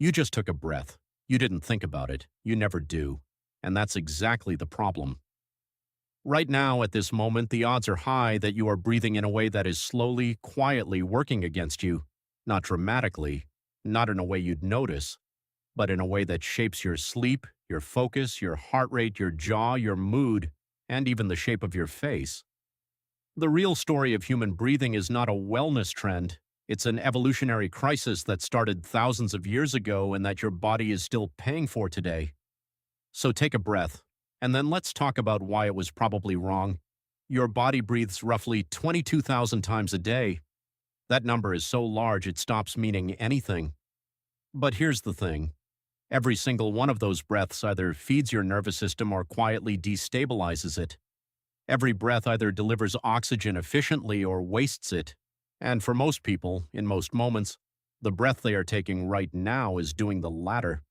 You just took a breath. You didn't think about it. You never do. And that's exactly the problem. Right now, at this moment, the odds are high that you are breathing in a way that is slowly, quietly working against you, not dramatically, not in a way you'd notice, but in a way that shapes your sleep, your focus, your heart rate, your jaw, your mood, and even the shape of your face. The real story of human breathing is not a wellness trend. It's an evolutionary crisis that started thousands of years ago and that your body is still paying for today. So take a breath, and then let's talk about why it was probably wrong. Your body breathes roughly 22,000 times a day. That number is so large it stops meaning anything. But here's the thing. Every single one of those breaths either feeds your nervous system or quietly destabilizes it. Every breath either delivers oxygen efficiently or wastes it. And for most people, in most moments, the breath they are taking right now is doing the latter.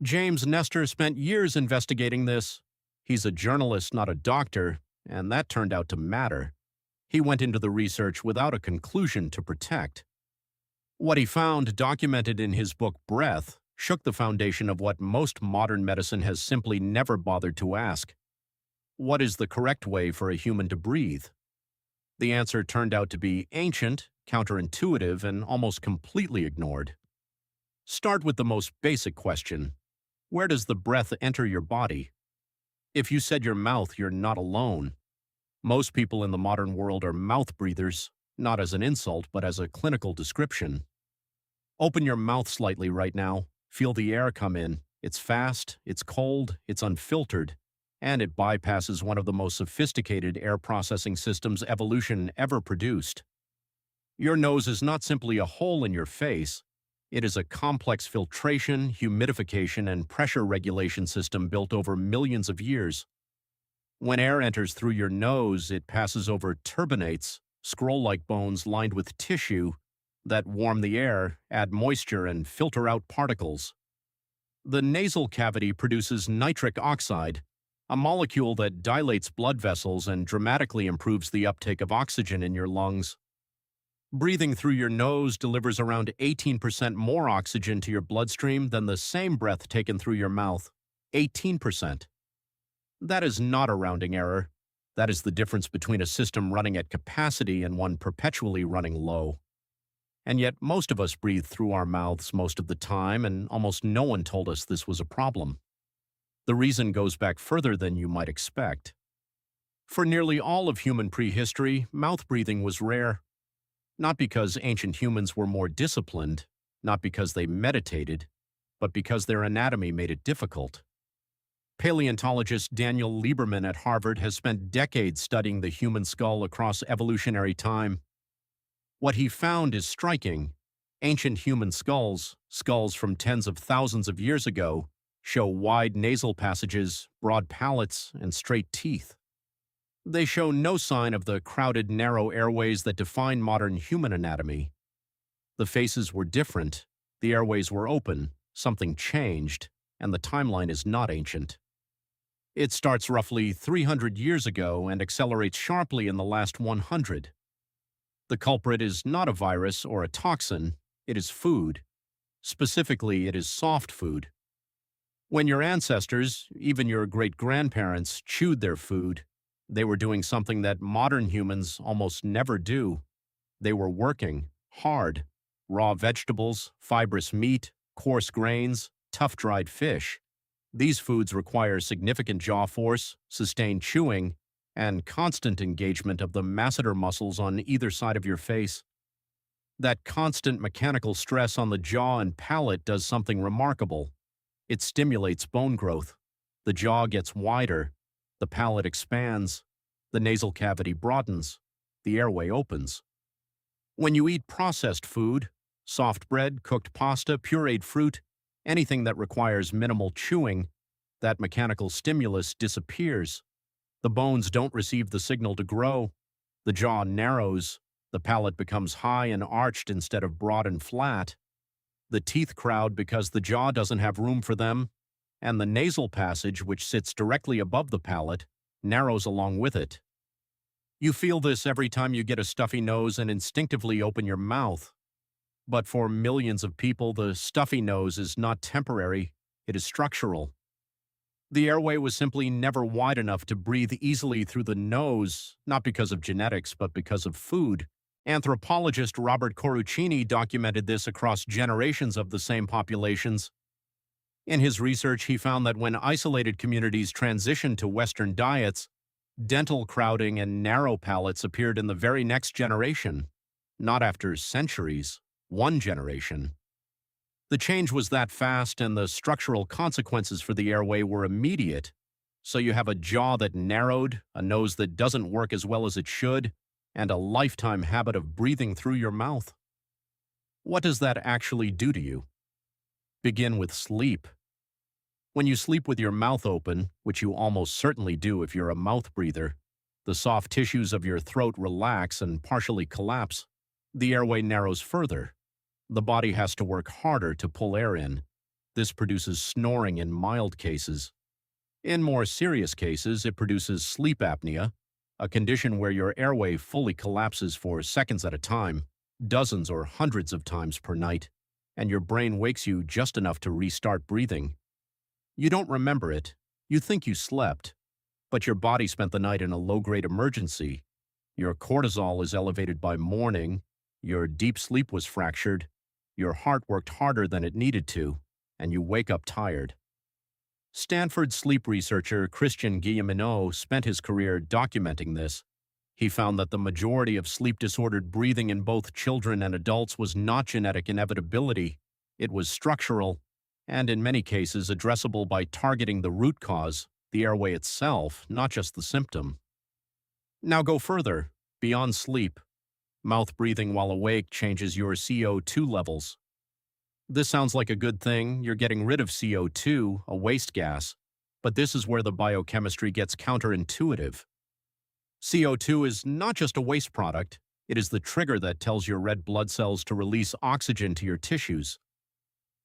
James Nestor spent years investigating this. He's a journalist, not a doctor, and that turned out to matter. He went into the research without a conclusion to protect. What he found, documented in his book Breath, shook the foundation of what most modern medicine has simply never bothered to ask. What is the correct way for a human to breathe? The answer turned out to be ancient, counterintuitive, and almost completely ignored. Start with the most basic question. Where does the breath enter your body? If you said your mouth, you're not alone. Most people in the modern world are mouth breathers, not as an insult, but as a clinical description. Open your mouth slightly right now. Feel the air come in. It's fast, it's cold, it's unfiltered, and it bypasses one of the most sophisticated air processing systems evolution ever produced. Your nose is not simply a hole in your face. It is a complex filtration, humidification, and pressure regulation system built over millions of years. When air enters through your nose, it passes over turbinates, scroll-like bones lined with tissue, that warm the air, add moisture, and filter out particles. The nasal cavity produces nitric oxide, a molecule that dilates blood vessels and dramatically improves the uptake of oxygen in your lungs. Breathing through your nose delivers around 18% more oxygen to your bloodstream than the same breath taken through your mouth. 18%. That is not a rounding error. That is the difference between a system running at capacity and one perpetually running low. And yet, most of us breathe through our mouths most of the time, and almost no one told us this was a problem. The reason goes back further than you might expect. For nearly all of human prehistory, mouth breathing was rare. Not because ancient humans were more disciplined, not because they meditated, but because their anatomy made it difficult. Paleontologist Daniel Lieberman at Harvard has spent decades studying the human skull across evolutionary time. What he found is striking. Ancient human skulls, skulls from tens of thousands of years ago, show wide nasal passages, broad palates, and straight teeth. They show no sign of the crowded, narrow airways that define modern human anatomy. The faces were different, the airways were open, something changed, and the timeline is not ancient. It starts roughly 300 years ago and accelerates sharply in the last 100. The culprit is not a virus or a toxin, it is food. Specifically, it is soft food. When your ancestors, even your great-grandparents, chewed their food, they were doing something that modern humans almost never do. They were working hard. Raw vegetables, fibrous meat, coarse grains, tough dried fish. These foods require significant jaw force, sustained chewing, and constant engagement of the masseter muscles on either side of your face. That constant mechanical stress on the jaw and palate does something remarkable. It stimulates bone growth. The jaw gets wider, the palate expands, the nasal cavity broadens, the airway opens. When you eat processed food, soft bread, cooked pasta, pureed fruit, anything that requires minimal chewing, that mechanical stimulus disappears. The bones don't receive the signal to grow. The jaw narrows. The palate becomes high and arched instead of broad and flat. The teeth crowd because the jaw doesn't have room for them. And the nasal passage, which sits directly above the palate, narrows along with it. You feel this every time you get a stuffy nose and instinctively open your mouth. But for millions of people, the stuffy nose is not temporary, it is structural. The airway was simply never wide enough to breathe easily through the nose, not because of genetics, but because of food. Anthropologist Robert Corrucini documented this across generations of the same populations. In his research, he found that when isolated communities transitioned to Western diets, dental crowding and narrow palates appeared in the very next generation, not after centuries, one generation. The change was that fast, and the structural consequences for the airway were immediate. So you have a jaw that narrowed, a nose that doesn't work as well as it should, and a lifetime habit of breathing through your mouth. What does that actually do to you? Begin with sleep. When you sleep with your mouth open, which you almost certainly do if you're a mouth breather, the soft tissues of your throat relax and partially collapse. The airway narrows further. The body has to work harder to pull air in. This produces snoring in mild cases. In more serious cases, it produces sleep apnea, a condition where your airway fully collapses for seconds at a time, dozens or hundreds of times per night, and your brain wakes you just enough to restart breathing. You don't remember it. You think you slept, but your body spent the night in a low-grade emergency. Your cortisol is elevated by morning, your deep sleep was fractured, your heart worked harder than it needed to, and you wake up tired. Stanford sleep researcher Christian Guilleminault spent his career documenting this. He found that the majority of sleep-disordered breathing in both children and adults was not genetic inevitability. It was structural, and in many cases addressable by targeting the root cause, the airway itself, not just the symptom. Now go further, beyond sleep. Mouth breathing while awake changes your CO2 levels. This sounds like a good thing, you're getting rid of CO2, a waste gas, but this is where the biochemistry gets counterintuitive. CO2 is not just a waste product, it is the trigger that tells your red blood cells to release oxygen to your tissues.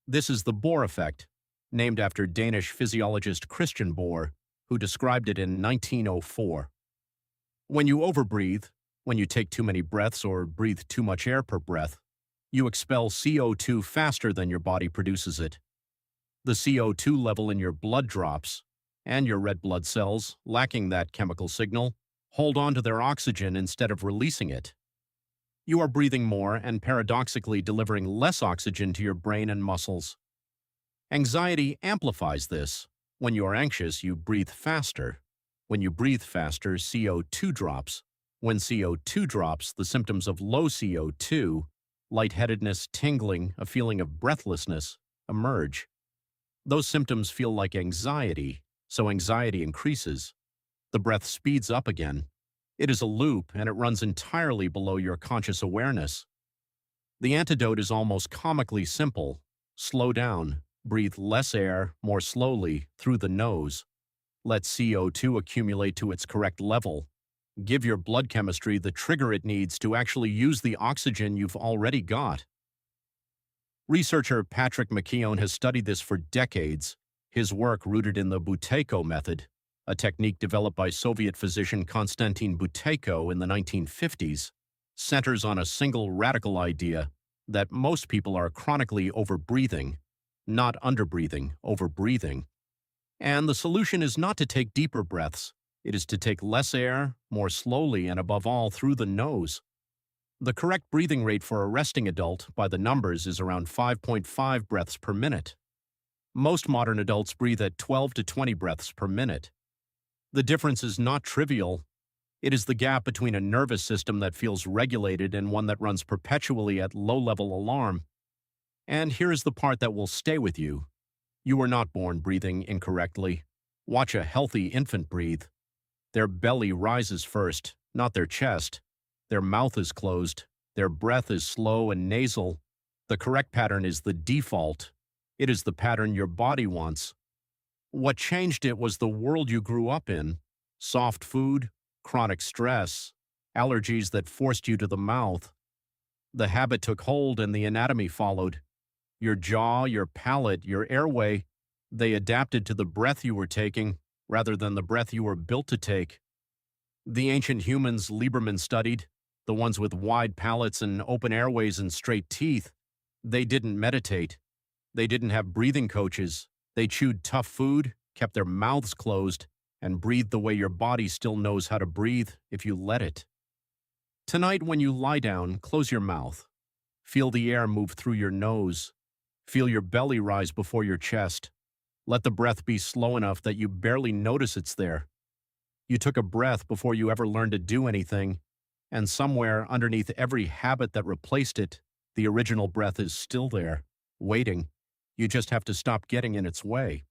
This is the Bohr effect, named after Danish physiologist Christian Bohr, who described it in 1904. When you overbreathe, when you take too many breaths or breathe too much air per breath, you expel CO2 faster than your body produces it. The CO2 level in your blood drops, and your red blood cells, lacking that chemical signal, hold on to their oxygen instead of releasing it. You are breathing more and paradoxically delivering less oxygen to your brain and muscles. Anxiety amplifies this. When you are anxious, you breathe faster. When you breathe faster, CO2 drops. When CO2 drops, the symptoms of low CO2, lightheadedness, tingling, a feeling of breathlessness, emerge. Those symptoms feel like anxiety, so anxiety increases. The breath speeds up again. It is a loop, and it runs entirely below your conscious awareness. The antidote is almost comically simple. Slow down, breathe less air, more slowly, through the nose. Let CO2 accumulate to its correct level. Give your blood chemistry the trigger it needs to actually use the oxygen you've already got. Researcher Patrick McKeown has studied this for decades, his work rooted in the Buteyko method, a technique developed by Soviet physician Konstantin Buteyko in the 1950s, centers on a single radical idea that most people are chronically overbreathing, not underbreathing, overbreathing. And the solution is not to take deeper breaths. It is to take less air, more slowly, and above all, through the nose. The correct breathing rate for a resting adult, by the numbers, is around 5.5 breaths per minute. Most modern adults breathe at 12 to 20 breaths per minute. The difference is not trivial. It is the gap between a nervous system that feels regulated and one that runs perpetually at low-level alarm. And here is the part that will stay with you. You were not born breathing incorrectly. Watch a healthy infant breathe. Their belly rises first, not their chest. Their mouth is closed. Their breath is slow and nasal. The correct pattern is the default. It is the pattern your body wants. What changed it was the world you grew up in. Soft food, chronic stress, allergies that forced you to the mouth. The habit took hold and the anatomy followed. Your jaw, your palate, your airway, they adapted to the breath you were taking, rather than the breath you were built to take. The ancient humans Lieberman studied, the ones with wide palates and open airways and straight teeth, They didn't meditate. They didn't have breathing coaches. They chewed tough food, kept their mouths closed, and breathed the way your body still knows how to breathe if you let it. Tonight, when you lie down, close your mouth. Feel the air move through your nose. Feel your belly rise before your chest. Let the breath be slow enough that you barely notice it's there. You took a breath before you ever learned to do anything, and somewhere underneath every habit that replaced it, the original breath is still there, waiting. You just have to stop getting in its way.